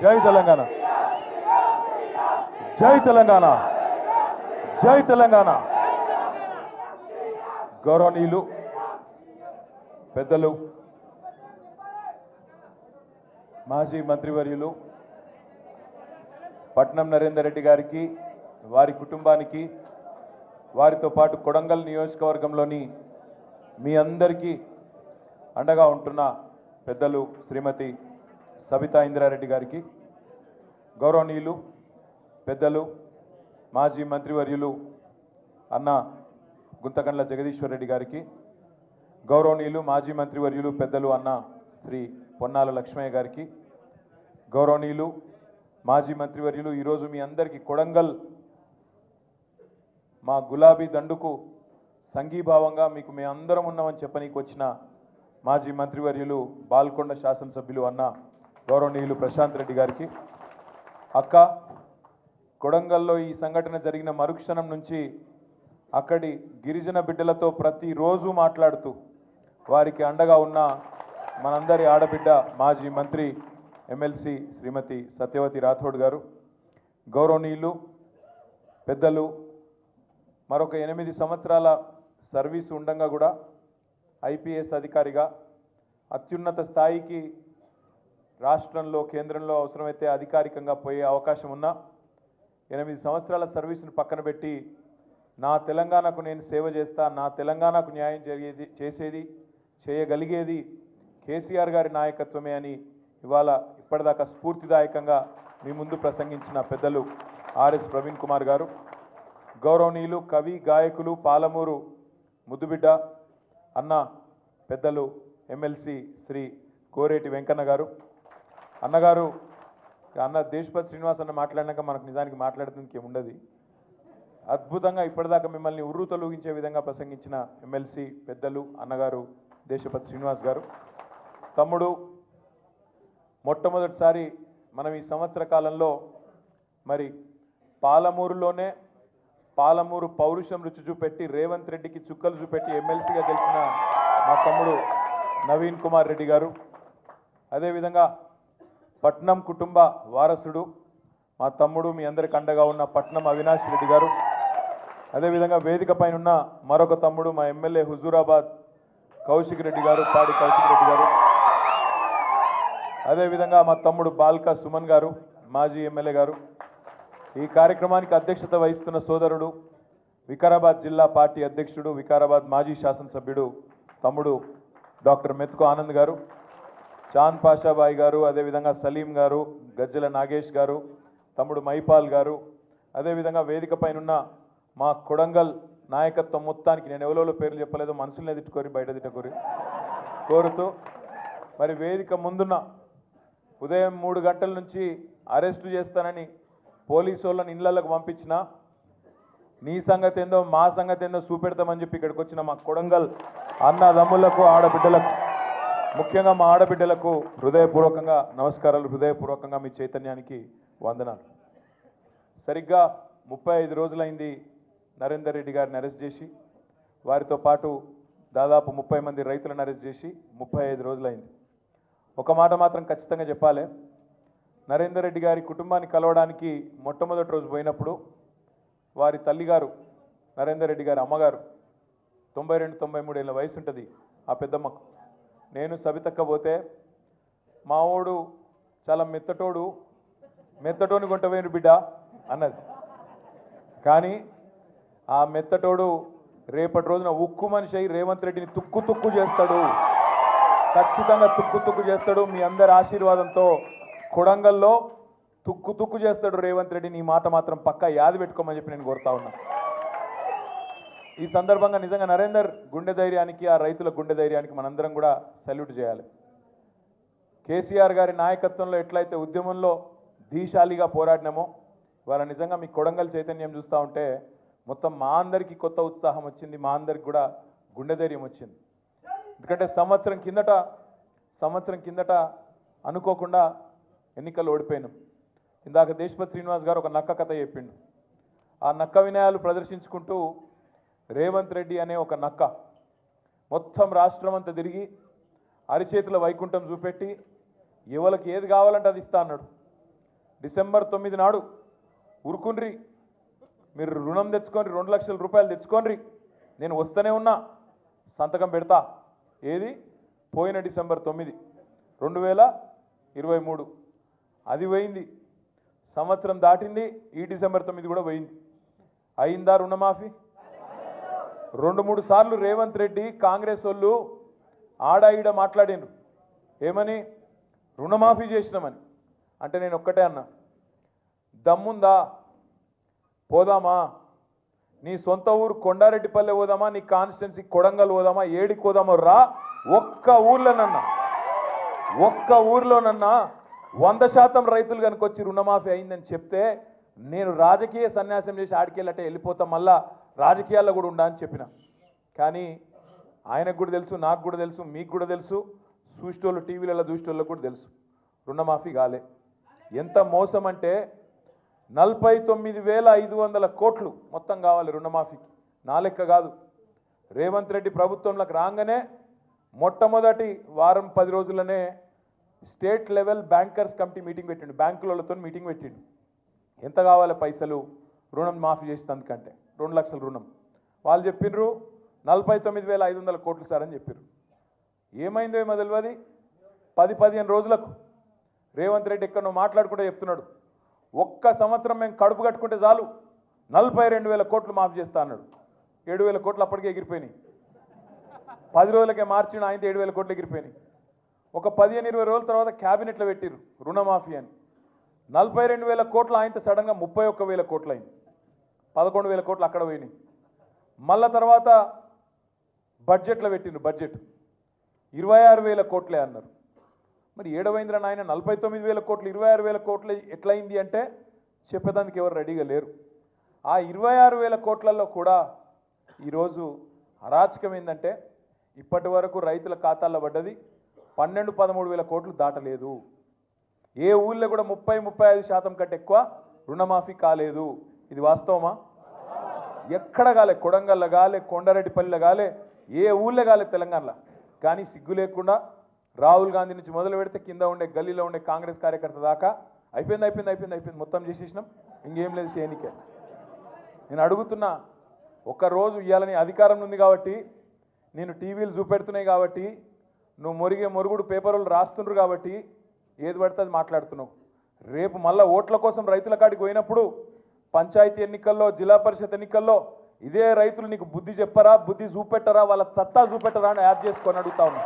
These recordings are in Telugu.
జై తెలంగాణ, జై తెలంగాణ, జై తెలంగాణ. గౌరవనీయులు పెద్దలు మాజీ మంత్రివర్యులు పట్నం నరేందర్ రెడ్డి గారికి, వారి కుటుంబానికి, వారితో పాటు కొడంగల్ నియోజకవర్గంలోని మీ అందరికీ అండగా ఉంటున్న పెద్దలు శ్రీమతి సబితా ఇంద్రారెడ్డి గారికి, గౌరవనీయులు పెద్దలు మాజీ మంత్రివర్యులు అన్న గుంతకండ్ల జగదీశ్వర్ రెడ్డి గారికి, గౌరవనీయులు మాజీ మంత్రివర్యులు పెద్దలు అన్న శ్రీ పొన్నాల లక్ష్మయ్య గారికి, గౌరవనీయులు మాజీ మంత్రివర్యులు ఈరోజు మీ అందరికీ కొడంగల్ మా గులాబీ దండుకు సంఘీభావంగా మీకు మేము అందరం ఉన్నామని చెప్పనీకి వచ్చిన మాజీ మంత్రివర్యులు బాల్కొండ శాసనసభ్యులు అన్న గౌరవనీయులు ప్రశాంత్ రెడ్డి గారికి, అక్క కొడంగల్లో ఈ సంఘటన జరిగిన మరుక్షణం నుంచి అక్కడి గిరిజన బిడ్డలతో ప్రతిరోజు మాట్లాడుతూ వారికి అండగా ఉన్న మనందరి ఆడబిడ్డ మాజీ మంత్రి ఎమ్మెల్సీ శ్రీమతి సత్యవతి రాథోడ్ గారు, గౌరవనీయులు పెద్దలు మరొక 8 సంవత్సరాల సర్వీసు ఉండగా కూడా ఐపీఎస్ అధికారిగా అత్యున్నత స్థాయికి రాష్ట్రంలో కేంద్రంలో అవసరమైతే అధికారికంగా పోయే అవకాశం ఉన్నా 8 సంవత్సరాల సర్వీసును పక్కన పెట్టి నా తెలంగాణకు నేను సేవ చేస్తా, నా తెలంగాణకు న్యాయం చేసేది చేయగలిగేది కేసీఆర్ గారి నాయకత్వమే అని ఇవాళ ఇప్పటిదాకా స్ఫూర్తిదాయకంగా మీ ముందు ప్రసంగించిన పెద్దలు ఆర్ఎస్ ప్రవీణ్ కుమార్ గారు, గౌరవనీయులు కవి గాయకులు పాలమూరు ముద్దుబిడ్డ అన్న పెద్దలు ఎమ్మెల్సీ శ్రీ కోరేటి వెంకన్న గారు, అన్నగారు అన్న దేశపతి శ్రీనివాస్ అన్న మాట్లాడినాక మనకు నిజానికి మాట్లాడుతుందికి ఉండదు. అద్భుతంగా ఇప్పటిదాకా మిమ్మల్ని ఉర్రు తొలగించే విధంగా ప్రసంగించిన ఎమ్మెల్సీ పెద్దలు అన్నగారు దేశపతి శ్రీనివాస్ గారు, తమ్ముడు మొట్టమొదటిసారి మనం ఈ సంవత్సర కాలంలో మరి పాలమూరులోనే పాలమూరు పౌరుషం రుచి చూపెట్టి రేవంత్ రెడ్డికి చుక్కలు చూపెట్టి ఎమ్మెల్సీగా గెలిచిన మా తమ్ముడు నవీన్ కుమార్ రెడ్డి గారు, అదేవిధంగా పట్నం కుటుంబ వారసుడు మా తమ్ముడు మీ అందరికి అండగా ఉన్న పట్నం అవినాష్ రెడ్డి గారు, అదేవిధంగా వేదిక పైన ఉన్న మరొక తమ్ముడు మా ఎమ్మెల్యే హుజూరాబాద్ కౌశిక్ రెడ్డి గారు, పాడి కౌశిక్ రెడ్డి గారు, అదేవిధంగా మా తమ్ముడు బాల్కా సుమన్ గారు మాజీ ఎమ్మెల్యే గారు, ఈ కార్యక్రమానికి అధ్యక్షత వహిస్తున్న సోదరుడు వికారాబాద్ జిల్లా పార్టీ అధ్యక్షుడు వికారాబాద్ మాజీ శాసనసభ్యుడు తమ్ముడు డాక్టర్ మెతుకు ఆనంద్ గారు, చాంద్ పాషాబాయి గారు, అదేవిధంగా సలీం గారు, గజ్జల నాగేష్ గారు, తమ్ముడు మైపాల్ గారు, అదేవిధంగా వేదిక పైన మా కొడంగల్ నాయకత్వం మొత్తానికి నేను ఎవరో పేర్లు చెప్పలేదు, మనుషులనే తిట్టుకోరి బయట తిట్టుకోరి కోరుతూ మరి వేదిక ముందున్న ఉదయం 3 గంటల నుంచి అరెస్టు చేస్తానని పోలీసు వాళ్ళని ఇళ్లకు పంపించిన నీ సంగతి ఏందో మా సంగతి ఏందో చూపెడతామని చెప్పి ఇక్కడికి వచ్చిన మా కొడంగల్ అన్నదమ్ములకు ఆడబిడ్డలకు ముఖ్యంగా మా ఆడబిడ్డలకు హృదయపూర్వకంగా నమస్కారాలు, హృదయపూర్వకంగా మీ చైతన్యానికి వందనాలు. సరిగ్గా 35 రోజులైంది నరేందర్ రెడ్డి గారిని అరెస్ట్ చేసి, వారితో పాటు దాదాపు 30 మంది రైతులను అరెస్ట్ చేసి 35 రోజులైంది. ఒక మాట మాత్రం ఖచ్చితంగా చెప్పాలి, నరేందర్ రెడ్డి గారి కుటుంబాన్ని కలవడానికి మొట్టమొదటి రోజు పోయినప్పుడు వారి తల్లిగారు నరేందర్ రెడ్డి గారి అమ్మగారు 92-93 ఏళ్ళ వయసు ఉంటుంది ఆ పెద్దమ్మకు, నేను సబితక్క పోతే మావోడు చాలా మెత్తటోని కొంటవేను బిడ్డ అన్నది. కానీ ఆ మెత్తటోడు రేపటి రోజున ఉక్కు మనిషి అయి రేవంత్ రెడ్డిని తుక్కు చేస్తాడు, ఖచ్చితంగా తుక్కు చేస్తాడు. మీ అందరి ఆశీర్వాదంతో కొడంగల్లో తుక్కు చేస్తాడు రేవంత్ రెడ్డిని. ఈ మాట మాత్రం పక్కా యాది పెట్టుకోమని చెప్పి నేను కోరుతా ఉన్నా. ఈ సందర్భంగా నిజంగా నరేందర్ గుండె ధైర్యానికి, ఆ రైతుల గుండె ధైర్యానికి మనందరం కూడా సెల్యూట్ చేయాలి. కేసీఆర్ గారి నాయకత్వంలో ఎట్లయితే ఉద్యమంలో ధీశాలిగా పోరాడినామో ఇవాళ నిజంగా మీ కొడంగల్ చైతన్యం చూస్తూ ఉంటే మొత్తం మా అందరికీ కొత్త ఉత్సాహం వచ్చింది, మా అందరికి కూడా గుండె ధైర్యం వచ్చింది. ఎందుకంటే సంవత్సరం కిందట అనుకోకుండా ఎన్నికలు ఓడిపోయినాం. ఇందాక దేశపతి శ్రీనివాస్ గారు ఒక నక్క కథ చెప్పిండు. ఆ నక్క వినయాలు ప్రదర్శించుకుంటూ రేవంత్ రెడ్డి అనే ఒక నక్క మొత్తం రాష్ట్రం అంతా తిరిగి అరిచేతుల వైకుంఠం చూపెట్టి ఎవరికి ఏది కావాలంటే అది ఇస్తా అన్నాడు. డిసెంబర్ 9 నాడు ఉరుకుండ్రి, మీరు రుణం తెచ్చుకొని 2 లక్షల రూపాయలు తెచ్చుకోండి, నేను వస్తూనే ఉన్నా, సంతకం పెడతా. ఏది పోయిన డిసెంబర్ 9 2023 అది పోయింది. సంవత్సరం దాటింది, ఈ డిసెంబర్ 9 కూడా పోయింది. అయిందా రుణమాఫీ? 2-3 సార్లు రేవంత్ రెడ్డి కాంగ్రెస్ వాళ్ళు ఆడ ఈడ మాట్లాడినారు. ఏమని? రుణమాఫీ చేసినామని. అంటే నేను ఒక్కటే అన్నా, దమ్ముందా? పోదామా? నీ సొంత ఊరు కొండారెడ్డిపల్లె పోదామా, నీ కాన్స్టిట్యున్సీ కొడంగల్ పోదామా, ఏడికి పోదామో రా. ఒక్క ఊర్లోనన్నా 100% రైతులు కనుకొచ్చి రుణమాఫీ అయిందని చెప్తే నేను రాజకీయ సన్యాసం చేసి ఆడికెళ్ళటే వెళ్ళిపోతాం, మళ్ళా రాజకీయాల్లో కూడా ఉండా అని చెప్పిన. కానీ ఆయనకు కూడా తెలుసు, నాకు కూడా తెలుసు, మీకు కూడా తెలుసు, చూసేటోళ్ళు టీవీలలో చూసేటోళ్ళకు కూడా తెలుసు, రుణమాఫీ కాలే. ఎంత మోసం అంటే 49,500 కోట్లు మొత్తం కావాలి రుణమాఫీకి. నా లెక్క కాదు. రేవంత్ రెడ్డి ప్రభుత్వంలోకి రాగానే మొట్టమొదటి వారం 10 రోజుల్లోనే state level bankers committee meeting పెట్టిండు, బ్యాంకులతో మీటింగ్ పెట్టిండు. ఎంత కావాలి పైసలు రుణం మాఫీ చేసినందుకంటే? 2 లక్షల రుణం. వాళ్ళు చెప్పిర్రు 49,500 కోట్లు సార్ అని చెప్పారు. ఏమైందో ఏమో తెలియదు. 10-15 రోజులకు రేవంత్ రెడ్డి ఎక్కడో మాట్లాడుకుంటే చెప్తున్నాడు, ఒక్క సంవత్సరం మేము కడుపు కట్టుకుంటే చాలు 42,000 కోట్లు మాఫీ చేస్తా అన్నాడు. 7,000 కోట్లు అప్పటికే ఎగిరిపోయినాయి. 10 రోజులకే మార్చిన ఆయనతో 7,000 కోట్లు ఎగిరిపోయినాయి. ఒక 15-20 రోజుల తర్వాత క్యాబినెట్లో పెట్టిర్రు రుణమాఫీ అని. 42,000 కోట్లు ఆయనతో సడన్గా 31,000 కోట్లు అయింది. 11,000 కోట్లు అక్కడ పోయినాయి. మళ్ళా తర్వాత బడ్జెట్లో పెట్టిండ్రు, బడ్జెట్ 26,000 కోట్లే అన్నారు. మరి ఏడవైంద్ర నాయన 49,000 కోట్లు 26,000 కోట్లు ఎట్లయింది అంటే చెప్పేదానికి ఎవరు రెడీగా లేరు. ఆ 26,000 కోట్లలో కూడా ఈరోజు అరాచకం ఏంటంటే ఇప్పటి వరకు రైతుల ఖాతాల్లో పడ్డది 12-13,000 కోట్లు దాటలేదు. ఏ ఊళ్ళో కూడా 30-35% కంటే ఎక్కువ రుణమాఫీ కాలేదు. ఇది వాస్తవమా? ఎక్కడ కాలే, కొడంగల్లో కాలే, కొండారెడ్డిపల్లిలో కాలే, ఏ ఊళ్ళో కాలే తెలంగాణలో. కానీ సిగ్గు లేకుండా రాహుల్ గాంధీ నుంచి మొదలు పెడితే కింద ఉండే గల్లీలో ఉండే కాంగ్రెస్ కార్యకర్త దాకా అయిపోయింది మొత్తం చేసేసినాం, ఇంకేం లేదు చేయనికే. నేను అడుగుతున్నా, ఒక్కరోజు ఇవ్వాలని అధికారం ఉంది కాబట్టి, నేను టీవీలు చూపెడుతున్నాయి కాబట్టి, నువ్వు మొరుగుడు పేపర్లు రాస్తుండ్రు కాబట్టి ఏది పడితే అది మాట్లాడుతున్నావు. రేపు మళ్ళీ ఓట్ల కోసం రైతుల కాడికి పోయినప్పుడు పంచాయతీ ఎన్నికల్లో, జిల్లా పరిషత్ ఎన్నికల్లో ఇదే రైతులు నీకు బుద్ధి చెప్పరా, బుద్ధి చూపెట్టరా, వాళ్ళ సత్తా చూపెట్టరా అని యాడ్ చేసుకొని అడుగుతా ఉన్నా.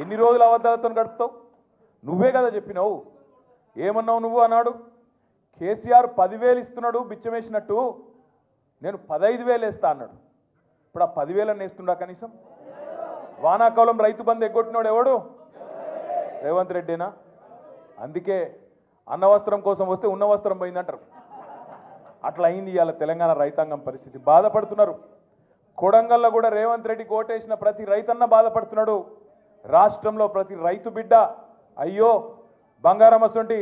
ఎన్ని రోజులు అబద్ధాలతో గడుపుతావు? నువ్వే కదా చెప్పినావు. ఏమన్నావు నువ్వు? అన్నాడు కేసీఆర్ 10,000 ఇస్తున్నాడు బిచ్చమేసినట్టు, నేను 15,000 వేస్తా అన్నాడు. ఇప్పుడు ఆ 10,000 వేస్తుండా కనీసం? వానాకాలం రైతు బంధు ఎగ్గొట్టినాడు ఎవడు? రేవంత్ రెడ్డినా? అందుకే అన్నవస్త్రం కోసం వస్తే ఉన్న వస్త్రం పోయిందంటారు. అట్లా అయింది ఇవాళ తెలంగాణ రైతాంగం పరిస్థితి. బాధపడుతున్నారు. కొడంగల్లో కూడా రేవంత్ రెడ్డి ఓటేసిన ప్రతి రైతన్న బాధపడుతున్నాడు. రాష్ట్రంలో ప్రతి రైతు బిడ్డ అయ్యో బంగారం అసొంటి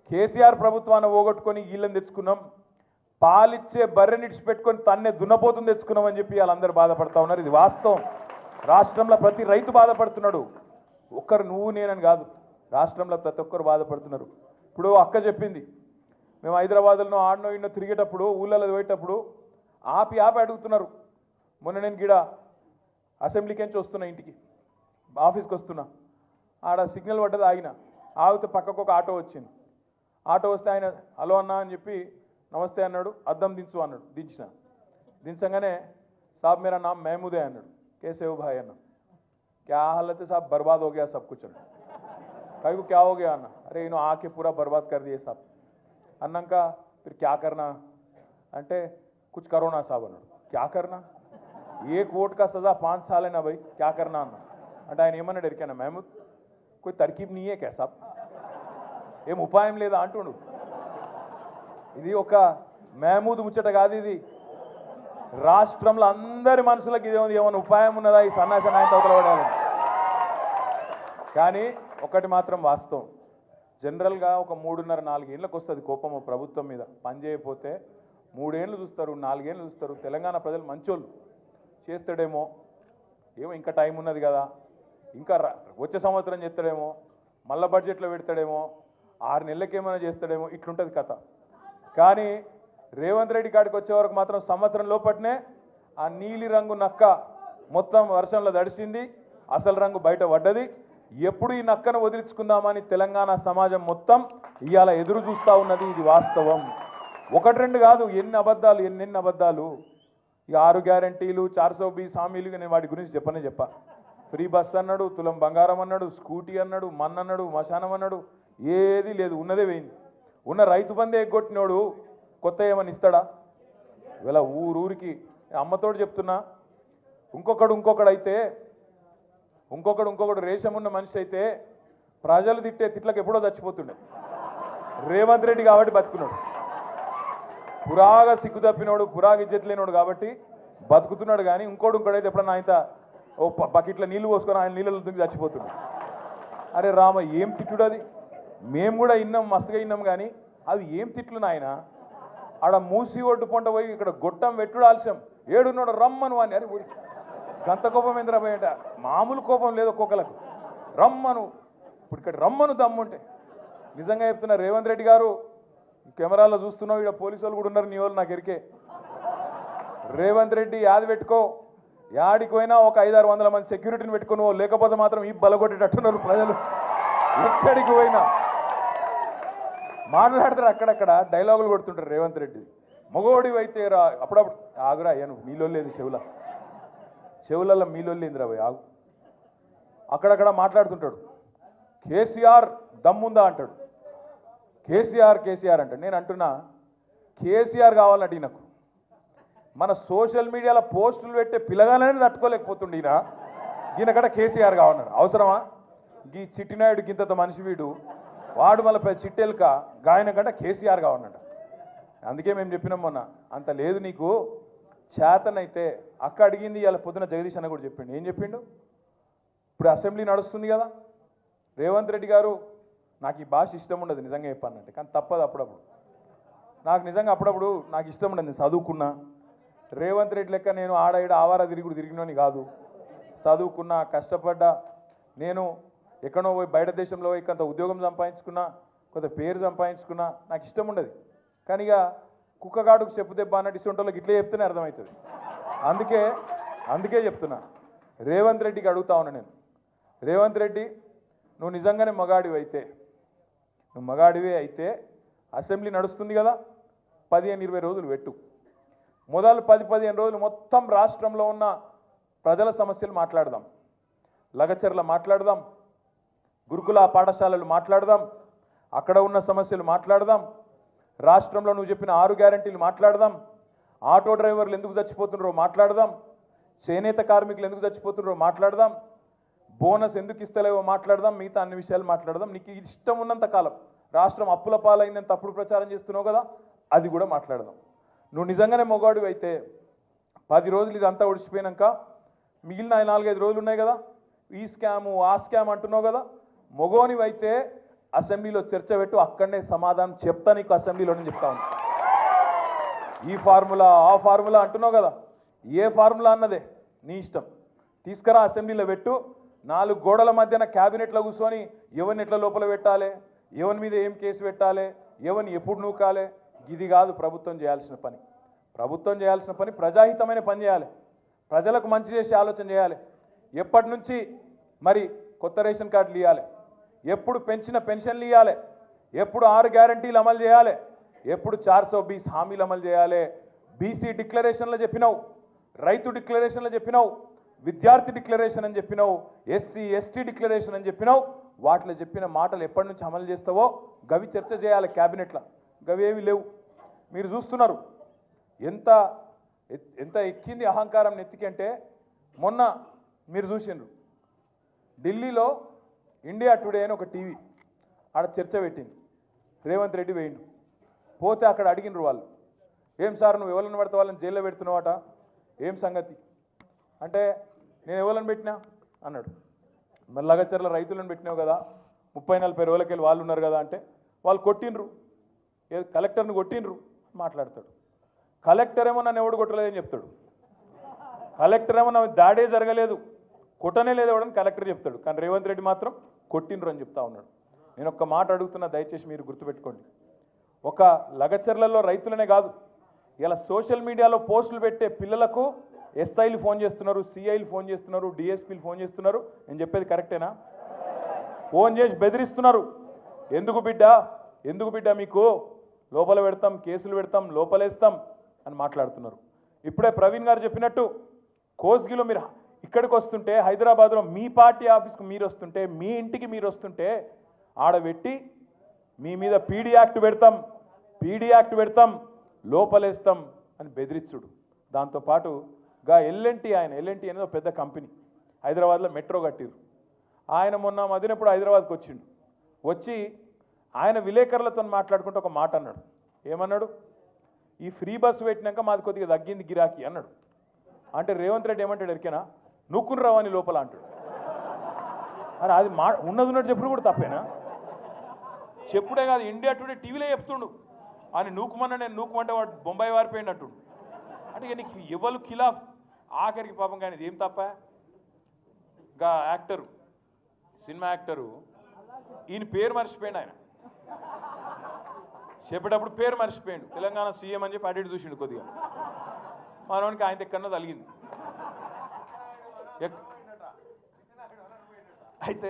కేసీఆర్ ప్రభుత్వాన్ని పోగొట్టుకొని వీళ్ళని తెచ్చుకున్నాం, పాలిచ్చే బర్రెని ఇడిచిపెట్టుకొని తన్నే దున్నపోతుని తెచ్చుకున్నామని చెప్పి వాళ్ళందరూ బాధపడతా ఉన్నారు. ఇది వాస్తవం. రాష్ట్రంలో ప్రతి రైతు బాధపడుతున్నాడు. ఒక్కరు నువ్వు నేనని కాదు, రాష్ట్రంలో ప్రతి ఒక్కరు బాధపడుతున్నారు. ఇప్పుడు అక్క చెప్పింది, మేము హైదరాబాద్లో ఆడనో ఇన్నో తిరిగేటప్పుడు, ఊళ్ళలో పోయేటప్పుడు ఆపి అడుగుతున్నారు. మొన్న నేను గిడ అసెంబ్లీకి నుంచి వస్తున్నా, ఇంటికి ఆఫీస్కి వస్తున్నా, ఆడ సిగ్నల్ పడ్డది, ఆగితే పక్కకు ఒక ఆటో వచ్చింది. ఆటో వస్తే ఆయన హలో అన్నా అని చెప్పి నమస్తే అన్నాడు, అద్దం దించు అన్నాడు. దించగానే సాబ్ మేరా నామ్ మహమూదే అన్నాడు. कैसे हो भाई अन्ना? क्या हालत है साहब? बर्बाद हो गया सब कुछ। कहीं को क्या हो गया अन्ना? अरे इन्हों आके पूरा बर्बाद कर दिए सब। अन्ना का फिर क्या करना? अंटे कुछ करो ना साहब अन्ना। क्या करना? एक वोट का सजा 5 साल है ना भाई, क्या करना अन्ना? अंटे ఆయన ఏమన్నా డెరికానా మహమూద్? कोई तरकीब नहीं है क्या साहब? ఏం ఉపాయం లేదా అంటుండు. ఇది ఒక మహమూద్ ముచ్చట కాదు, ఇది రాష్ట్రంలో అందరి మనసులకు ఇదేముంది, ఏమైనా ఉపాయం ఉన్నదా ఈ సన్నాసి నాయన తోకలబడాలని. కానీ ఒకటి మాత్రం వాస్తవం, జనరల్గా ఒక 3.5-4 ఏళ్ళకి వస్తుంది కోపం ప్రభుత్వం మీద. పని చేయకపోతే 3 ఏళ్ళు చూస్తారు, 4 ఏళ్ళు చూస్తారు. తెలంగాణ ప్రజలు మంచోళ్ళు, చేస్తాడేమో, ఏమో ఇంకా టైం ఉన్నది కదా, ఇంకా వచ్చే సంవత్సరం చేస్తాడేమో, మళ్ళీ బడ్జెట్లో పెడతాడేమో, 6 నెలలకేమైనా చేస్తాడేమో, ఇట్లుంటుంది కథ. కానీ రేవంత్ రెడ్డి కాడికి వచ్చే వరకు మాత్రం సంవత్సరం లోపట్నే ఆ నీలి రంగు నక్క మొత్తం వర్షంలో తడిసింది, అసలు రంగు బయట పడ్డది. ఎప్పుడు ఈ నక్కను వదిలించుకుందామని తెలంగాణ సమాజం మొత్తం ఇవాళ ఎదురు చూస్తూ ఉన్నది. ఇది వాస్తవం. 1-2 కాదు, ఎన్ని అబద్ధాలు. ఈ 6 గ్యారంటీలు 420 హామీలు నేను వాటి గురించి చెప్పా. ఫ్రీ బస్ అన్నాడు, తులం బంగారం అన్నాడు, స్కూటీ అన్నాడు, అన్నాడు, మశానం అన్నాడు, ఏది లేదు, ఉన్నదే పోయింది. ఉన్న రైతు బంధే ఎగ్గొట్టినోడు కొత్త ఏమని ఇస్తాడా? ఇలా ఊరికి అమ్మతోడు చెప్తున్నా, ఇంకొకడు అయితే ఇంకొకడు రేషం ఉన్న మనిషి అయితే ప్రజలు తిట్టే తిట్లకు ఎప్పుడో చచ్చిపోతుండే. రేవంత్ రెడ్డి కాబట్టి బతుకున్నాడు. పురాగా సిగ్గు తప్పినోడు, పురాగా ఇజ్జత్ లేనోడు కాబట్టి బతుకుతున్నాడు. కానీ ఇంకోడైతే ఎప్పుడన్నా ఆయన ఓ బకెట్ల నీళ్లు పోసుకొని ఆయన నీళ్ళలో దుంగి చచ్చిపోతున్నాడు. అరే రామ, ఏం తిట్టుడు అది? మేము కూడా విన్నాం, మస్తుగా విన్నాం. కానీ అవి ఏం తిట్లు నాయన? ఆడ మూసి ఒడ్డు పొంట పోయి ఇక్కడ గొట్టం వెట్టుడు ఆలస్యం, ఏడున్నాడు రమ్మను అని. అరే గంత కోపం ఏంద్రాబాయ్ అంట, మామూలు కోపం లేదు ఒక్కొక్కలకు. రమ్మను, ఇప్పుడు ఇక్కడ రమ్మను దమ్ముంటే. నిజంగా చెప్తున్నా, రేవంత్ రెడ్డి గారు కెమెరాలో చూస్తున్నావు, ఇక్కడ పోలీసు వాళ్ళు కూడా ఉన్నారు, నీ వాళ్ళు నాకు ఎరికే. రేవంత్ రెడ్డి యాది పెట్టుకో, యాడికి పోయినా ఒక 500-600 మంది సెక్యూరిటీని పెట్టుకుని, లేకపోతే మాత్రం ఈ బలగొట్టేటట్టున్నారు ప్రజలు. ఎక్కడికి పోయినా మాట్లాడతారు, అక్కడక్కడ డైలాగులు కొడుతుంటారు రేవంత్ రెడ్డి. మగోడి అయితే రా, అప్పుడప్పుడు ఆగురా అయ్యాను, మీలో లేదు చెవులలో మీలో లేదురా పోయి ఆగు. అక్కడక్కడ మాట్లాడుతుంటాడు. కేసీఆర్ దమ్ముందా అంటాడు. కేసీఆర్ అంటాడు. నేను అంటున్నా, కేసీఆర్ కావాలంటే ఈయనకు మన సోషల్ మీడియాలో పోస్టులు పెట్టే పిల్లగానే తట్టుకోలేకపోతుండే ఈయనకడ కేసీఆర్ కావాలన్నాడు. అవసరమా? ఈ చిట్టినాయుడు గింత మనిషి వీడు, వాడు మళ్ళీ చిట్టెలుక గాయన కంటే కేసీఆర్ కావాలన్నాడు. అందుకే మేము చెప్పినాం మొన్న, అంత లేదు నీకు, చేతనైతే అక్క అడిగింది. ఇలా పొద్దున జగదీష్ అన్న కూడా చెప్పిండు. ఏం చెప్పిండు? ఇప్పుడు అసెంబ్లీ నడుస్తుంది కదా, రేవంత్ రెడ్డి గారు నాకు ఈ భాష ఇష్టం ఉండదు నిజంగా చెప్పానంటే, కానీ తప్పదు. నాకు నిజంగా అప్పుడప్పుడు నాకు ఇష్టం ఉండదు. నేను చదువుకున్నా, రేవంత్ రెడ్డి లెక్క నేను ఆడ ఆవారా తిరిగినోని కాదు. చదువుకున్నా, కష్టపడ్డా. నేను ఎక్కడో పోయి బయట దేశంలో పోయి కొంత ఉద్యోగం సంపాదించుకున్నా, కొంత పేరు సంపాదించుకున్నా. నాకు ఇష్టం ఉండదు. కానీ ఇక కుక్కగాడుకు చెప్పు దెబ్బ అన్నట్టు ఇస్తుంటోళ్ళకి ఇట్లే చెప్తేనే అర్థమవుతుంది. అందుకే చెప్తున్నా, రేవంత్ రెడ్డికి అడుగుతా ఉన్నా నేను, రేవంత్ రెడ్డి నువ్వు నిజంగానే మగాడివే అయితే అసెంబ్లీ నడుస్తుంది కదా, 15-20 రోజులు పెట్టు. మొదలు 10-15 రోజులు మొత్తం రాష్ట్రంలో ఉన్న ప్రజల సమస్యలు మాట్లాడదాం. లగచర్ల మాట్లాడదాం, గురుకుల పాఠశాలలు మాట్లాడదాం, అక్కడ ఉన్న సమస్యలు మాట్లాడదాం, రాష్ట్రంలో నువ్వు చెప్పిన 6 గ్యారంటీలు మాట్లాడదాం, ఆటో డ్రైవర్లు ఎందుకు చచ్చిపోతున్నారో మాట్లాడదాం, చేనేత కార్మికులు ఎందుకు చచ్చిపోతున్నారో మాట్లాడదాం, బోనస్ ఎందుకు ఇస్తలేవో మాట్లాడదాం, మిగతా అన్ని విషయాలు మాట్లాడదాం. నీకు ఇష్టం ఉన్నంత కాలం రాష్ట్రం అప్పుల పాలైందని తప్పుడు ప్రచారం చేస్తున్నావు కదా, అది కూడా మాట్లాడదాం. నువ్వు నిజంగానే మొగాడు అయితే 10 రోజులు ఇదంతా ఒడిచిపోయినాక మిగిలిన 4-5 రోజులు ఉన్నాయి కదా, ఈ స్కాము ఆ స్కామ్ అంటున్నావు కదా, మొగోనివైతే అసెంబ్లీలో చర్చ పెట్టు, అక్కడనే సమాధానం చెప్తా నీకు. అసెంబ్లీలోనే చెప్తా ఉన్నా. ఈ ఫార్ములా ఆ ఫార్ములా అంటున్నావు కదా, ఏ ఫార్ములా అన్నదే నీ ఇష్టం. తీసుకురా అసెంబ్లీలో పెట్టు. 4 గోడల మధ్యన క్యాబినెట్లో కూర్చొని ఎవరిని ఎట్లా లోపల పెట్టాలి, ఎవరి మీద ఏం కేసు పెట్టాలి, ఎవరిని ఎప్పుడు నూకాలి, ఇది కాదు ప్రభుత్వం చేయాల్సిన పని. ప్రభుత్వం చేయాల్సిన పని ప్రజాహితమైన పని చేయాలి, ప్రజలకు మంచి చేసే ఆలోచన చేయాలి. ఎప్పటి నుంచి మరి కొత్త రేషన్ కార్డులు ఇవ్వాలి, ఎప్పుడు పెంచిన పెన్షన్లు ఇవ్వాలి, ఎప్పుడు 6 గ్యారంటీలు అమలు చేయాలి, ఎప్పుడు 420 హామీలు అమలు చేయాలి. బీసీ డిక్లరేషన్లో చెప్పినావు, రైతు డిక్లరేషన్లో చెప్పినావు, విద్యార్థి డిక్లరేషన్ అని చెప్పినావు, ఎస్సీ ఎస్టీ డిక్లరేషన్ అని చెప్పినావు. వాటిలో చెప్పిన మాటలు ఎప్పటి నుంచి అమలు చేస్తావో గవి చర్చ చేయాలి క్యాబినెట్లో. గవేవి లేవు. మీరు చూస్తున్నారు ఎంత ఎంత ఎక్కింది అహంకారం నెత్తికంటే. మొన్న మీరు చూసిండ్రు, ఢిల్లీలో ఇండియా టుడే అని ఒక టీవీ ఆడ చర్చ పెట్టింది. రేవంత్ రెడ్డి వేయండు. పోతే అక్కడ అడిగినరు వాళ్ళు, ఏం సార్ నువ్వు ఎవరిని పడితే వాళ్ళని జైల్లో పెడుతున్నావట, ఏం సంగతి అంటే, నేను ఎవరిని పెట్టినా అన్నాడు. మరి లగచర్ల రైతులను పెట్టినావు కదా, 30-40 రోజులకెళ్ళి వాళ్ళు ఉన్నారు కదా అంటే, వాళ్ళు కొట్టినరు, కలెక్టర్ని కొట్టినరు మాట్లాడతాడు. కలెక్టర్ ఏమో నన్ను ఎవడు కొట్టలేదని చెప్తాడు. కలెక్టర్ ఏమో నా దాడే జరగలేదు, కొట్టనే లేదు ఎవడని కలెక్టర్ చెప్తాడు. కానీ రేవంత్ రెడ్డి మాత్రం కొట్టినరు అని చెప్తా ఉన్నాడు. నేను ఒక్క మాట అడుగుతున్నా, దయచేసి మీరు గుర్తుపెట్టుకోండి. ఒక లగచర్లలో రైతులనే కాదు, ఇలా సోషల్ మీడియాలో పోస్టులు పెట్టే పిల్లలకు ఎస్ఐలు ఫోన్ చేస్తున్నారు, సిఐలు ఫోన్ చేస్తున్నారు, డిఎస్పీలు ఫోన్ చేస్తున్నారు. నేను చెప్పేది కరెక్టేనా? ఫోన్ చేసి బెదిరిస్తున్నారు. ఎందుకు బిడ్డ మీకు లోపల పెడతాం, కేసులు పెడతాం, లోపలేస్తాం అని మాట్లాడుతున్నారు. ఇప్పుడే ప్రవీణ్ గారు చెప్పినట్టు కోస్గిలో మీరు ఇక్కడికి వస్తుంటే, హైదరాబాద్లో మీ పార్టీ ఆఫీస్కి మీరు వస్తుంటే, మీ ఇంటికి మీరు వస్తుంటే ఆడబెట్టి మీ మీద పీడీ యాక్ట్ పెడతాం, లోపలేస్తాం అని బెదిరించుడు. దాంతోపాటు ఎల్ఎన్టీ అనేది ఒక పెద్ద కంపెనీ, హైదరాబాద్లో మెట్రో కట్టిరు. ఆయన మొన్న మదినప్పుడు హైదరాబాద్కి వచ్చిండు. వచ్చి ఆయన విలేకరులతో మాట్లాడుకుంటూ ఒక మాట అన్నాడు. ఏమన్నాడు? ఈ ఫ్రీ బస్సు పెట్టినాక మాది కొద్దిగా తగ్గింది గిరాకీ అన్నాడు. అంటే రేవంత్ రెడ్డి ఏమంటాడు ఎరికేనా? నూక్కుని రావని లోపల అంటాడు. అరే అది ఉన్నట్టు చెప్పుడు కూడా తప్పేనా? చెప్పుడే కాదు, ఇండియా టుడే టీవీలో చెప్తుండు అని నూకుమన్నా నేను నూకుమంటే వాడు బొంబాయి వారిపోయింది అంటుండు. అంటే ఇక నీకు ఎవరు ఖిలాఫ్ ఆఖరికి పాపం. కానీ ఇది ఏం తప్ప? ఇంకా యాక్టరు, సినిమా యాక్టరు, ఈయన పేరు మర్చిపోయిండు. ఆయన చెప్పేటప్పుడు పేరు మర్చిపోయిండు. తెలంగాణ సీఎం అని చెప్పి అడిగి చూసిండు కొద్దిగా. మనవానికి ఆయన ఎక్కడన్నా తలిగింది. అయితే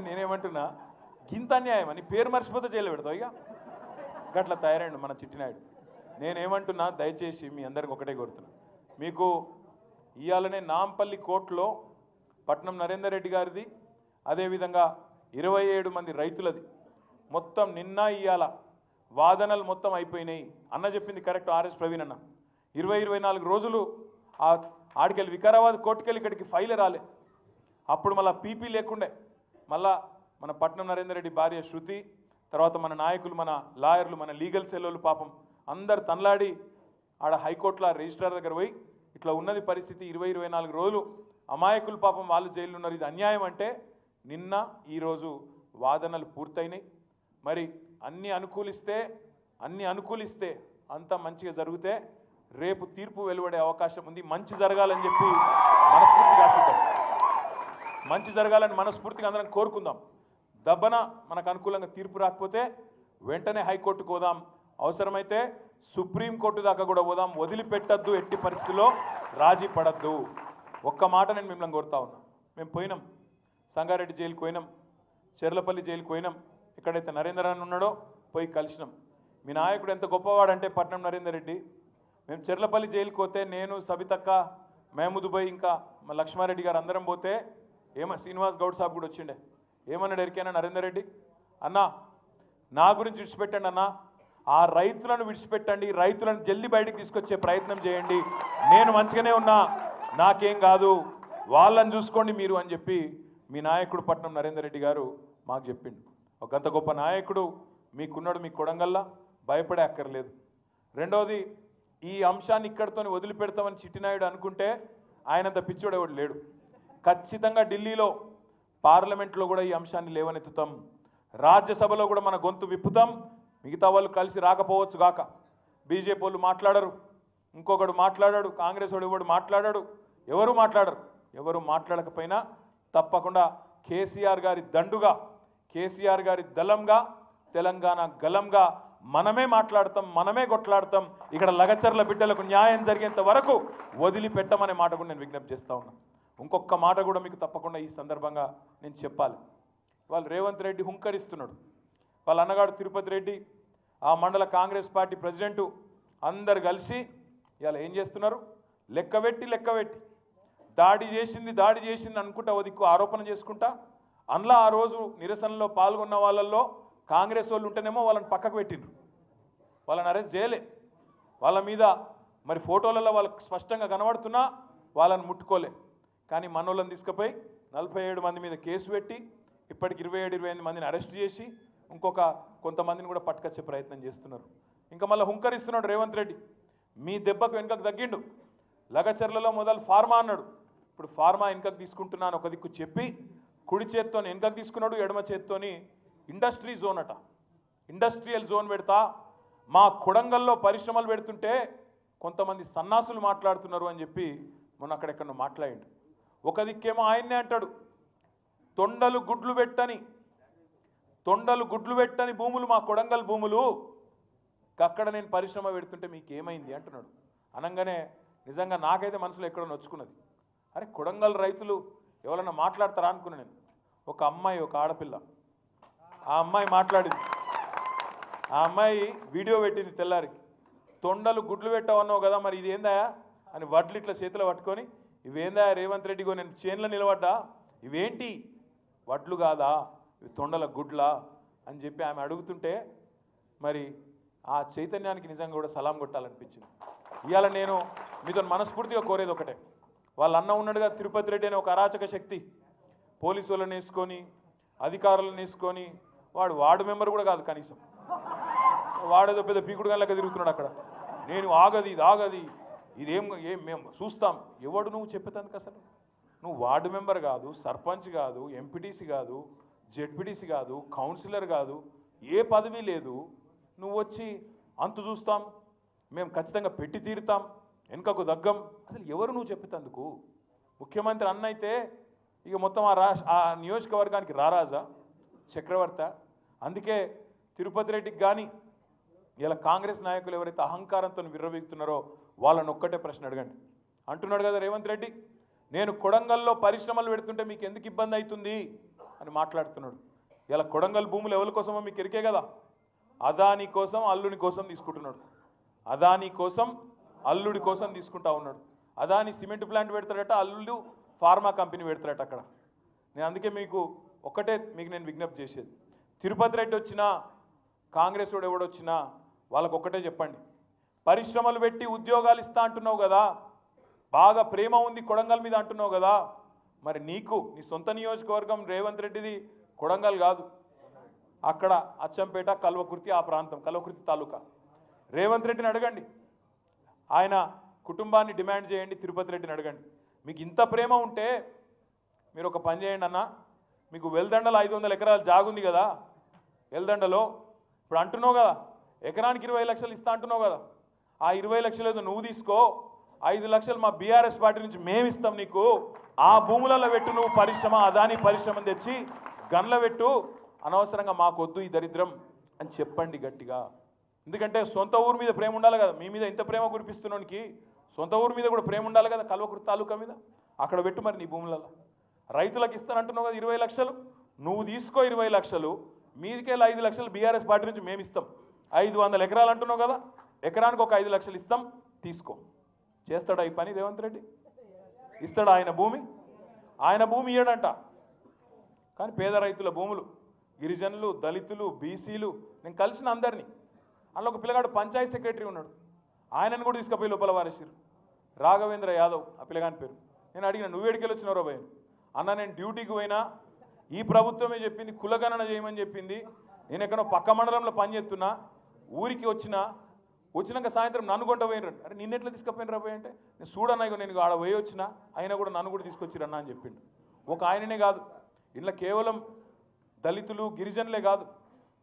నేనేమంటున్నా, గింత అన్యాయం అని పేరు మర్చిపోతే జైలు పెడతావు. ఇక గట్ల తయారైండు మన చిట్టినాయుడు. నేనేమంటున్నా, దయచేసి మీ అందరికి ఒకటే కోరుతున్నా, మీకు ఇవాళనే నాంపల్లి కోర్టులో పట్నం నరేందర్ రెడ్డి గారిది, అదేవిధంగా 27 మంది రైతులది మొత్తం నిన్న ఇవాళ వాదనలు మొత్తం అయిపోయినాయి. అన్న చెప్పింది కరెక్ట్. ఆర్ఎస్ ప్రవీణ్ అన్న 24 రోజులు ఆడికెళ్ళి వికారాబాద్ కోర్టుకెళ్ళి ఇక్కడికి ఫైల్ రాలే. అప్పుడు మళ్ళీ పీపీ లేకుండే. మళ్ళా మన పట్నం నరేందర్ రెడ్డి భార్య శృతి, తర్వాత మన నాయకులు, మన లాయర్లు, మన లీగల్ సెల్లోళ్ళు పాపం అందరు తనలాడి ఆడ హైకోర్టులో రిజిస్ట్రార్ దగ్గర పోయి ఇట్లా ఉన్నది పరిస్థితి, 24 రోజులు అమాయకులు పాపం వాళ్ళు జైలు ఉన్నారు, ఇది అన్యాయం అంటే నిన్న ఈరోజు వాదనలు పూర్తయినాయి. మరి అన్నీ అనుకూలిస్తే అంతా మంచిగా జరిగితే రేపు తీర్పు వెలువడే అవకాశం ఉంది. మంచి జరగాలని చెప్పి మనస్ఫూర్తిగా ఆశిద్దాం. మంచి జరగాలని మనస్ఫూర్తిగా అందరం కోరుకుందాం. దబ్బన మనకు అనుకూలంగా తీర్పు రాకపోతే వెంటనే హైకోర్టుకు పోదాం, అవసరమైతే సుప్రీంకోర్టు దాకా కూడా పోదాం. వదిలిపెట్టద్దు, ఎట్టి పరిస్థితుల్లో రాజీ పడద్దు. ఒక్క మాట నేను మిమ్మల్ని కోరుతా ఉన్నా. మేము పోయినాం, సంగారెడ్డి జైలుకి పోయినాం, చెర్లపల్లి జైలుకి పోయినాం. ఎక్కడైతే నరేందర్ అని ఉన్నాడో పోయి కలిసినాం. మీ నాయకుడు ఎంత గొప్పవాడంటే పట్నం నరేందర్ రెడ్డి, మేము చెర్లపల్లి జైలుకి పోతే నేను, సబితక్క, మహమూద్ భాయ్, ఇంకా మా లక్ష్మారెడ్డి గారు అందరం పోతే శ్రీనివాస్ గౌడ్ సాబ్ కూడా వచ్చిండే. ఏమన్నాడు ఎరికైనా నరేందర్ రెడ్డి? అన్నా నా గురించి విడిచిపెట్టండి అన్నా, ఆ రైతులను విడిచిపెట్టండి, రైతులను జల్దీ బయటికి తీసుకొచ్చే ప్రయత్నం చేయండి, నేను మంచిగానే ఉన్నా, నాకేం కాదు, వాళ్ళని చూసుకోండి మీరు అని చెప్పి మీ నాయకుడు పట్నం నరేందర్ రెడ్డి గారు మాకు చెప్పిండు. ఒక అంత గొప్ప నాయకుడు మీకున్నాడు, మీ కొడంగల్లా, భయపడే అక్కర్లేదు. రెండోది, ఈ అంశాన్ని ఇక్కడితో వదిలిపెడతామని చిట్టినాయుడు అనుకుంటే ఆయనంత పిచ్చోడు ఎవడు లేడు. ఖచ్చితంగా ఢిల్లీలో పార్లమెంట్లో కూడా ఈ అంశాన్ని లేవనెత్తుతాం, రాజ్యసభలో కూడా మన గొంతు విప్పుతాం. మిగతా వాళ్ళు కలిసి రాకపోవచ్చు గాక, బీజేపీ వాళ్ళు మాట్లాడరు, ఇంకొకడు మాట్లాడాడు, కాంగ్రెస్ వాడు ఎవడు మాట్లాడాడు, ఎవరు మాట్లాడకపోయినా తప్పకుండా కేసీఆర్ గారి దండుగా, కేసీఆర్ గారి దళంగా, తెలంగాణ గలంగా మనమే మాట్లాడతాం, మనమే కొట్లాడతాం. ఇక్కడ లగచర్ల బిడ్డలకు న్యాయం జరిగేంత వరకు వదిలిపెట్టమనే మాట కూడా నేను విజ్ఞప్తి చేస్తా ఉన్నా. ఇంకొక మాట కూడా మీకు తప్పకుండా ఈ సందర్భంగా నేను చెప్పాలి. వాళ్ళు రేవంత్ రెడ్డి హుంకరిస్తున్నాడు. వాళ్ళ అన్నగాడు తిరుపతి రెడ్డి, ఆ మండల కాంగ్రెస్ పార్టీ ప్రెసిడెంటు అందరు కలిసి ఇవాళ ఏం చేస్తున్నారు? లెక్కబెట్టి దాడి చేసింది అనుకుంటా ఓ దిక్కు ఆరోపణ చేసుకుంటా, అందులో ఆ రోజు నిరసనలో పాల్గొన్న వాళ్ళల్లో కాంగ్రెస్ వాళ్ళు ఉంటేనేమో వాళ్ళని పక్కకు పెట్టిండ్రు, వాళ్ళని అరెస్ట్ చేయలే. వాళ్ళ మీద మరి ఫోటోలలో వాళ్ళకి స్పష్టంగా కనబడుతున్నా వాళ్ళని ముట్టుకోలే. కానీ మనోళ్ళని తీసుకుపోయి 47 మంది మీద కేసు పెట్టి ఇప్పటికి 27-28 మందిని అరెస్ట్ చేసి ఇంకొక కొంతమందిని కూడా పట్టుకొచ్చే ప్రయత్నం చేస్తున్నారు. ఇంకా మళ్ళీ హుంకరిస్తున్నాడు రేవంత్ రెడ్డి. మీ దెబ్బకు వెనుకకు తగ్గిండు. లగచర్లలో మొదలు ఫార్మా అన్నాడు, ఇప్పుడు ఫార్మా వెనుకకు తీసుకుంటున్నాను ఒక దిక్కు చెప్పి కుడి చేత్తో వెనుకకు తీసుకున్నాడు, ఎడమ చేత్తోని ఇండస్ట్రీ జోన్ అట, ఇండస్ట్రియల్ జోన్ పెడతా, మా కొడంగల్లో పరిశ్రమలు పెడుతుంటే కొంతమంది సన్నాసులు మాట్లాడుతున్నారు అని చెప్పి మొన్న అక్కడెక్కడ మాట్లాడిండు. ఒక దిక్కేమో ఆయన్నే అంటాడు, తొండలు గుడ్లు పెట్టని తొండలు గుడ్లు పెట్టని భూములు మా కొడంగల్ భూములు, అక్కడ నేను పరిశ్రమ పెడుతుంటే మీకేమైంది అంటున్నాడు. అనగానే నిజంగా నాకైతే మనసులో ఎక్కడో నొచ్చుకున్నది. అరే కొడంగల్ రైతులు ఎవరన్నా మాట్లాడతారా అనుకున్నా నేను. ఒక అమ్మాయి, ఒక ఆడపిల్ల, ఆ అమ్మాయి మాట్లాడింది. ఆ అమ్మాయి వీడియో పెట్టింది తెల్లారి. తొండలు గుడ్లు పెట్టవన్నావు కదా, మరి ఇది ఏందా అని వడ్లు ఇట్లా చేతిలో పట్టుకొని, ఇవేందా రేవంత్ రెడ్డిగో నేను చేన్లో నిలబడ్డా, ఇవేంటి వడ్లు కాదా, ఇవి తొండల గుడ్లా అని చెప్పి ఆమె అడుగుతుంటే మరి ఆ చైతన్యానికి నిజంగా కూడా సలాం కొట్టాలనిపించింది. ఇవాళ నేను మీతో మనస్ఫూర్తిగా కోరేది ఒకటే, వాళ్ళ అన్న ఉన్నాడుగా తిరుపతి రెడ్డి అనే ఒక అరాచక శక్తి, పోలీసు వాళ్ళని వేసుకొని అధికారులను వేసుకొని, వాడు మెంబర్ కూడా కాదు కనీసం, వాడేదో పెద్ద పీకుడు గల్లగా తిరుగుతున్నాడు అక్కడ. నేను ఆగది ఇది ఆగది ఇదేం మేము చూస్తాం. ఎవడు నువ్వు చెప్పేందుకు అసలు? నువ్వు వార్డు మెంబర్ కాదు, సర్పంచ్ కాదు, ఎంపీటీసీ కాదు, జెడ్పీటీసీ కాదు, కౌన్సిలర్ కాదు, ఏ పదవి లేదు. నువ్వు వచ్చి అంతు చూస్తాం, మేము ఖచ్చితంగా పెట్టి తీరుతాం, వెనుకకు దగ్గం. అసలు ఎవరు నువ్వు చెప్పేందుకు? ముఖ్యమంత్రి అన్న అయితే ఇక మొత్తం ఆ నియోజకవర్గానికి రారాజా, చక్రవర్త. అందుకే తిరుపతి రెడ్డికి కానీ ఇలా కాంగ్రెస్ నాయకులు ఎవరైతే అహంకారంతో విర్రవీగుతున్నారో వాళ్ళని ఒక్కటే ప్రశ్న అడగండి. అంటున్నాడు కదా రేవంత్ రెడ్డి, నేను కొడంగల్లో పరిశ్రమలు పెడుతుంటే మీకు ఎందుకు ఇబ్బంది అవుతుంది అని మాట్లాడుతున్నాడు. ఇలా కొడంగల్ భూములు ఎవరి కోసమో మీకు ఎరికే కదా, అదాని కోసం అల్లుని కోసం తీసుకుంటున్నాడు. అదాని కోసం అల్లుడి కోసం తీసుకుంటా ఉన్నాడు. అదాని సిమెంట్ ప్లాంట్ పెడతాడట, అల్లుడు ఫార్మా కంపెనీ పెడతాడట అక్కడ. నేను అందుకే మీకు నేను విజ్ఞప్తి చేసేది, తిరుపతి రెడ్డి వచ్చినా కాంగ్రెస్ వాడు ఎవడొచ్చినా వాళ్ళకు ఒక్కటే చెప్పండి, పరిశ్రమలు పెట్టి ఉద్యోగాలు ఇస్తా అంటున్నావు కదా, బాగా ప్రేమ ఉంది కొడంగల్ మీద అంటున్నావు కదా, మరి నీకు నీ సొంత నియోజకవర్గం రేవంత్ రెడ్డిది కొడంగల్ కాదు, అక్కడ అచ్చంపేట, కల్వకుర్తి, ఆ ప్రాంతం కల్వకుర్తి తాలూకా. రేవంత్ రెడ్డిని అడగండి, ఆయన కుటుంబాన్ని డిమాండ్ చేయండి, తిరుపతి రెడ్డిని అడగండి. మీకు ఇంత ప్రేమ ఉంటే మీరు ఒక పని చేయండి అన్న, మీకు వెల్దండలో 500 ఎకరాలు జాగుంది కదా, వెల్దండలో ఇప్పుడు అంటున్నావు కదా ఎకరానికి 20 లక్షలు ఇస్తా అంటున్నావు కదా, ఆ 20 లక్షలు ఏదో నువ్వు తీసుకో, 5 లక్షలు మా బీఆర్ఎస్ పార్టీ నుంచి మేము ఇస్తాం నీకు, ఆ భూములలో పెట్టు నువ్వు పరిశ్రమ, అదాని పరిశ్రమ తెచ్చి గన్ల పెట్టు, అనవసరంగా మాకొద్దు ఈ దరిద్రం అని చెప్పండి గట్టిగా. ఎందుకంటే సొంత ఊరు మీద ప్రేమ ఉండాలి కదా, మీ మీద ఇంత ప్రేమ కురిపిస్తున్నానికి సొంత ఊరు మీద కూడా ప్రేమ ఉండాలి కదా, కల్వకుర్తి తాలూకా మీద. అక్కడ పెట్టు మరి నీ భూములలో. రైతులకు ఇస్తానంటున్నావు కదా 20 లక్షలు, నువ్వు తీసుకో 20 లక్షలు, మీదికెళ్ళి 5 లక్షలు బీఆర్ఎస్ పార్టీ నుంచి మేము ఇస్తాం. 500 ఎకరాలు అంటున్నావు కదా, ఎకరానికి ఒక 5 లక్షలు ఇస్తాం, తీసుకో. చేస్తాడా ఈ పని రేవంత్ రెడ్డి? ఇస్తాడా ఆయన భూమి? ఆయన భూమి ఇయ్యడంట, కానీ పేద రైతుల భూములు, గిరిజనులు, దళితులు, బీసీలు, నేను కలిసిన అందరినీ. అందులో ఒక పిల్లగాడు పంచాయతీ సెక్రటరీ ఉన్నాడు, ఆయనను కూడా తీసుకుపోయి లోపల వారేసారు, రాఘవేంద్ర యాదవ్ ఆ పిల్లగాని పేరు. నేను అడిగిన, నువ్వేడికెళ్ళి వచ్చినారో భయం అన్న, నేను డ్యూటీకి పోయినా ఈ ప్రభుత్వమే చెప్పింది కులగణన చేయమని చెప్పింది, నేను ఎక్కడో పక్క మండలంలో పనిచేస్తున్నా, ఊరికి వచ్చినాక సాయంత్రం నన్ను కొంట పోయినరు. అరే నిన్నెట్లా తీసుకుపోయిన రాబోయే అంటే, నేను చూడన్నా నేను ఆడ పోయి వచ్చినా, అయినా కూడా నన్ను కూడా తీసుకొచ్చిరన్నా అని చెప్పిండు. ఒక ఆయననే కాదు, ఇలా కేవలం దళితులు గిరిజనులే కాదు,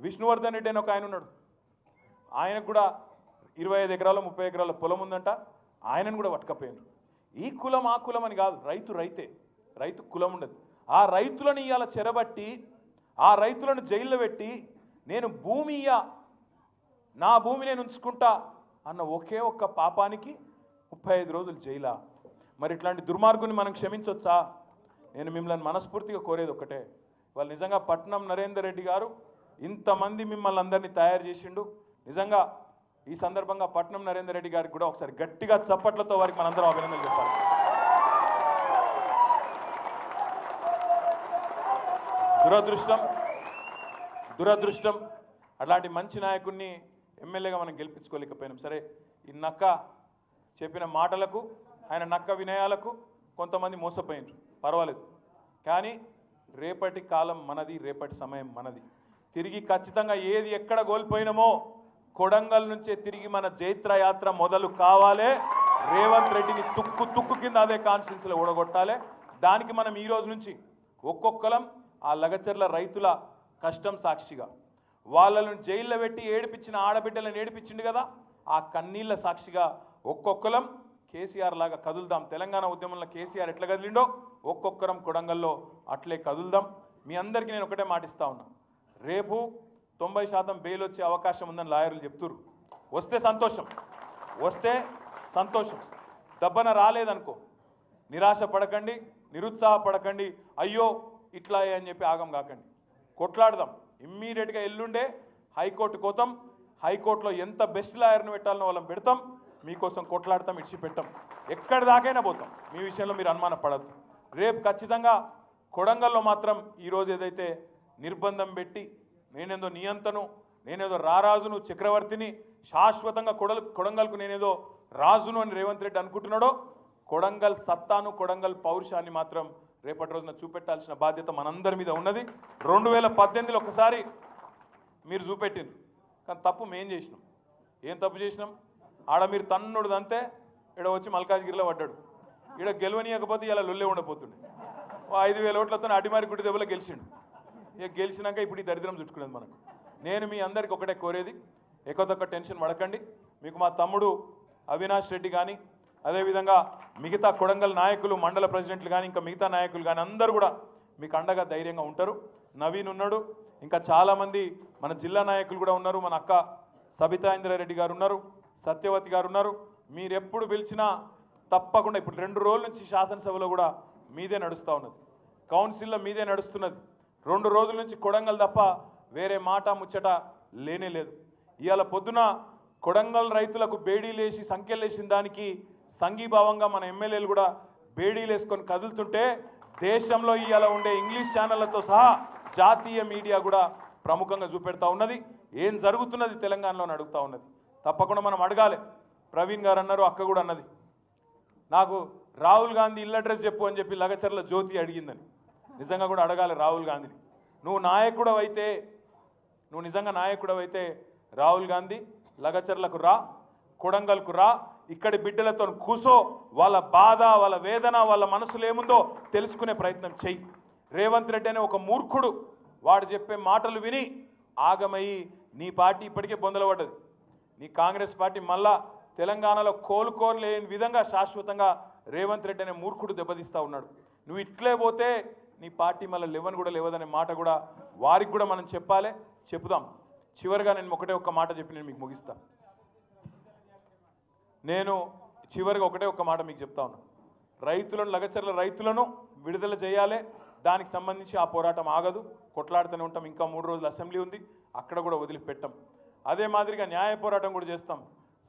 విష్ణువర్ధన్ రెడ్డి అని ఒక ఆయన ఉన్నాడు, ఆయనకు కూడా 25 ఎకరాలు 30 ఎకరాల పొలం ఉందంట, ఆయనను కూడా పట్టుకపోయినారు. ఈ కులం ఆ కులం అని కాదు, రైతు కులం ఉండదు. ఆ రైతులను ఇవాళ చెరబట్టి, ఆ రైతులను జైల్లో పెట్టి, నేను భూమి నా భూమి నేను ఉంచుకుంటా అన్న ఒకే ఒక్క పాపానికి 35 రోజులు జైలా. మరి ఇట్లాంటి దుర్మార్గుని మనం క్షమించవచ్చా? నేను మిమ్మల్ని మనస్ఫూర్తిగా కోరేది ఒకటే, వాళ్ళు నిజంగా పట్నం నరేందర్ రెడ్డి గారు ఇంతమంది మిమ్మల్ని అందరినీ తయారు చేసిండు. నిజంగా ఈ సందర్భంగా పట్నం నరేందర్ రెడ్డి గారికి కూడా ఒకసారి గట్టిగా చప్పట్లతో వారికి మనందరం అభినందనలు చెప్పాలి. దురదృష్టం అట్లాంటి మంచి నాయకుడిని ఎమ్మెల్యేగా మనం గెలిపించుకోలేకపోయినాం. సరే, ఈ నక్క చెప్పిన మాటలకు, ఆయన నక్క వినయాలకు కొంతమంది మోసపోయినారు, పర్వాలేదు. కానీ రేపటి కాలం మనది, రేపటి సమయం మనది. తిరిగి ఖచ్చితంగా ఏది ఎక్కడ కోల్పోయినామో కొడంగల్ నుంచే తిరిగి మన జైత్ర యాత్ర మొదలు కావాలి. రేవంత్ రెడ్డిని తుక్కు కింద అదే కాన్స్టిట్యున్సీలో ఓడగొట్టాలి. దానికి మనం ఈ రోజు నుంచి ఒక్కొక్కలం ఆ లగచర్ల రైతుల కష్టం సాక్షిగా, వాళ్ళను జైల్లో పెట్టి ఏడిపించిన ఆడబిడ్డలను ఏడిపించిండు కదా, ఆ కన్నీళ్ళ సాక్షిగా ఒక్కొక్కలం కేసీఆర్ లాగా కదులుదాం. తెలంగాణ ఉద్యమంలో కేసీఆర్ ఎట్లా కదిలిండో ఒక్కొక్కరం కొడంగల్లో అట్లే కదులుదాం. మీ అందరికీ నేను ఒకటే మాటిస్తా ఉన్నా, రేపు 90% బెయిల్ వచ్చే అవకాశం ఉందని లాయర్లు చెప్తున్నారు. వస్తే సంతోషం, వస్తే సంతోషం. దబ్బన రాలేదనుకో నిరాశ పడకండి, నిరుత్సాహపడకండి, అయ్యో ఇట్లా అని చెప్పి ఆగం కాకండి. కొట్లాడదాం. ఇమ్మీడియట్గా ఎల్లుండే హైకోర్టు కోతాం. హైకోర్టులో ఎంత బెస్ట్ లాయర్ను పెట్టాలనో వాళ్ళని పెడతాం. మీకోసం కొట్లాడతాం, ఇడిచిపెట్టాం, ఎక్కడి దాకైనా పోతాం. మీ విషయంలో మీరు అనుమానం పడద్దు. రేపు ఖచ్చితంగా కొడంగల్లో మాత్రం ఈరోజు ఏదైతే నిర్బంధం పెట్టి నేనేదో నియంతను, నేనేదో రారాజును, చక్రవర్తిని, శాశ్వతంగా కొడంగల్కు నేనేదో రాజును అని రేవంత్ రెడ్డి అనుకుంటున్నాడో, కొడంగల్ సత్తాను, కొడంగల్ పౌరుషాన్ని మాత్రం రేపటి రోజున చూపెట్టాల్సిన బాధ్యత మనందరి మీద ఉన్నది. 2018లో ఒకసారి మీరు చూపెట్టింది, కానీ తప్పు మేం చేసినాం. ఏం తప్పు చేసినాం? ఆడ మీరు తన్నుడు అంతే, ఇక్కడ వచ్చి మల్కాజ్గిరిలో పడ్డాడు. ఇక్కడ గెలవనీయకపోతే ఇలా లొల్లే ఉండబోతుండే. 5,000 ఓట్లతో అడిమారి గుడి దెబ్బలో గెలిచిండు. ఇక గెలిచినాక ఇప్పుడు ఈ దరిద్రం చుట్టుకునేది మనకు. నేను మీ అందరికి ఒకటే కోరేది, ఎక్కువ టెన్షన్ పడకండి. మీకు మా తమ్ముడు అవినాష్ రెడ్డి కానీ, అదేవిధంగా మిగతా కొడంగల్ నాయకులు, మండల ప్రెసిడెంట్లు కానీ, ఇంకా మిగతా నాయకులు కానీ అందరూ కూడా మీకు అండగా ధైర్యంగా ఉంటారు. నవీన్ ఉన్నాడు, ఇంకా చాలామంది మన జిల్లా నాయకులు కూడా ఉన్నారు. మన అక్క సబితా ఇంద్రారెడ్డి గారు ఉన్నారు, సత్యవతి గారు ఉన్నారు. మీరు ఎప్పుడు పిలిచినా తప్పకుండా. ఇప్పుడు 2 రోజుల నుంచి శాసనసభలో కూడా మీదే నడుస్తూ ఉన్నది, కౌన్సిల్లో మీదే నడుస్తున్నది. 2 రోజుల నుంచి కొడంగల్ తప్ప వేరే మాట ముచ్చట లేనే లేదు. ఇవాళ పొద్దున కొడంగల్ రైతులకు బేడీలేసి సంఖ్యలేసిన దానికి సంఘీభావంగా మన ఎమ్మెల్యేలు కూడా బేడీలు వేసుకొని కదులుతుంటే, దేశంలో ఇవాళ ఉండే ఇంగ్లీష్ ఛానళ్లతో సహా జాతీయ మీడియా కూడా ప్రముఖంగా చూపెడతా ఉన్నది. ఏం జరుగుతున్నది తెలంగాణలో అడుగుతూ ఉన్నది. తప్పకుండా మనం అడగాలి. ప్రవీణ్ గారు అన్నారు, అక్క కూడా అన్నది, నాకు రాహుల్ గాంధీ ఇల్లు అడ్రస్ చెప్పు అని చెప్పి లగచర్ల జ్యోతి అడిగిందని. నిజంగా కూడా అడగాలి రాహుల్ గాంధీని. నువ్వు నాయకుడవైతే, నువ్వు నిజంగా నాయకుడవైతే రాహుల్ గాంధీ లగచర్లకు రా, కొడంగల్కు రా, ఇక్కడి బిడ్డలతో కూసో, వాళ్ళ బాధ, వాళ్ళ వేదన, వాళ్ళ మనసులో ఏముందో తెలుసుకునే ప్రయత్నం చెయ్యి. రేవంత్ రెడ్డి అనే ఒక మూర్ఖుడు వాడు చెప్పే మాటలు విని ఆగమయ్యి నీ పార్టీ ఇప్పటికే బొందలపడ్డది. నీ కాంగ్రెస్ పార్టీ మళ్ళా తెలంగాణలో కోలుకోలేని విధంగా శాశ్వతంగా రేవంత్ రెడ్డి అనే మూర్ఖుడు దెబ్బతీస్తూ ఉన్నాడు. నువ్వు ఇట్లే పోతే నీ పార్టీ మళ్ళీ లేవని కూడా లేవదనే మాట కూడా వారికి కూడా మనం చెప్పాలి, చెప్పుదాం. చివరిగా నేను ఒకటే ఒక్క మాట చెప్పి నేను మీకు ముగిస్తా. నేను చివరిగా ఒకటే ఒక్క మాట మీకు చెప్తా ఉన్నా. రైతులను, లగచర్ల రైతులను విడుదల చేయాలి. దానికి సంబంధించి ఆ పోరాటం ఆగదు, కొట్లాడుతూనే ఉంటాం. ఇంకా 3 రోజులు అసెంబ్లీ ఉంది, అక్కడ కూడా వదిలిపెట్టాం. అదే మాదిరిగా న్యాయ పోరాటం కూడా చేస్తాం.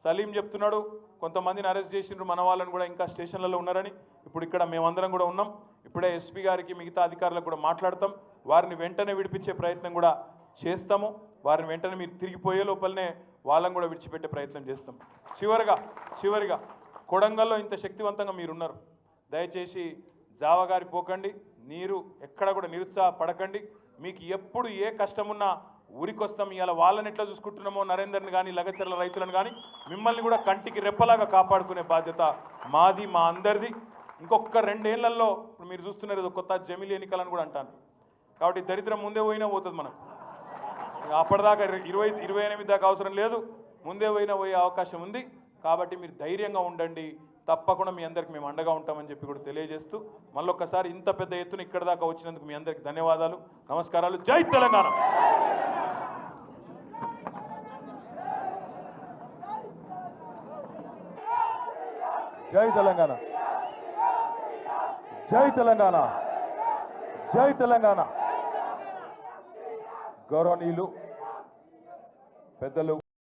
సలీం చెప్తున్నాడు, కొంతమందిని అరెస్ట్ చేసిండ్రు, మన వాళ్ళని కూడా ఇంకా స్టేషన్లలో ఉన్నారని. ఇప్పుడు ఇక్కడ మేమందరం కూడా ఉన్నాం. ఇప్పుడే ఎస్పీ గారికి, మిగతా అధికారులకు కూడా మాట్లాడతాం. వారిని వెంటనే విడిపించే ప్రయత్నం కూడా చేస్తాము. వారిని వెంటనే మీరు తిరిగిపోయే లోపలనే వాళ్ళని కూడా విడిచిపెట్టే ప్రయత్నం చేస్తాం. చివరిగా కొడంగల్లో ఇంత శక్తివంతంగా మీరున్నారు, దయచేసి జావగారి పోకండి. నీరు ఎక్కడ కూడా నిరుత్సాహపడకండి. మీకు ఎప్పుడు ఏ కష్టమున్నా ఊరికొస్తాం. ఇవాళ వాళ్ళని ఎట్లా చూసుకుంటున్నామో, నరేందర్ని కానీ, లగచర్ల రైతులను కానీ, మిమ్మల్ని కూడా కంటికి రెప్పలాగా కాపాడుకునే బాధ్యత మాది, మా అందరిది. ఇంకొక 2 ఏళ్లలో ఇప్పుడు మీరు చూస్తున్నారు కొత్త జమిలి ఎన్నికలను కూడా అంటాను. కాబట్టి దరిద్రం ముందే పోయినా పోతుంది మనకు. అప్పటిదాకా 28 దాకా అవసరం లేదు, ముందే పోయే అవకాశం ఉంది. కాబట్టి మీరు ధైర్యంగా ఉండండి. తప్పకుండా మీ అందరికి మేము అండగా ఉంటామని చెప్పి కూడా తెలియజేస్తూ, మళ్ళొక్కసారి ఇంత పెద్ద ఎత్తున ఇక్కడ దాకా వచ్చినందుకు మీ అందరికి ధన్యవాదాలు, నమస్కారాలు. జై తెలంగాణ. జై తెలంగాణ, జై తెలంగాణ, జై తెలంగాణ. గౌరవనీయులు పెద్దలు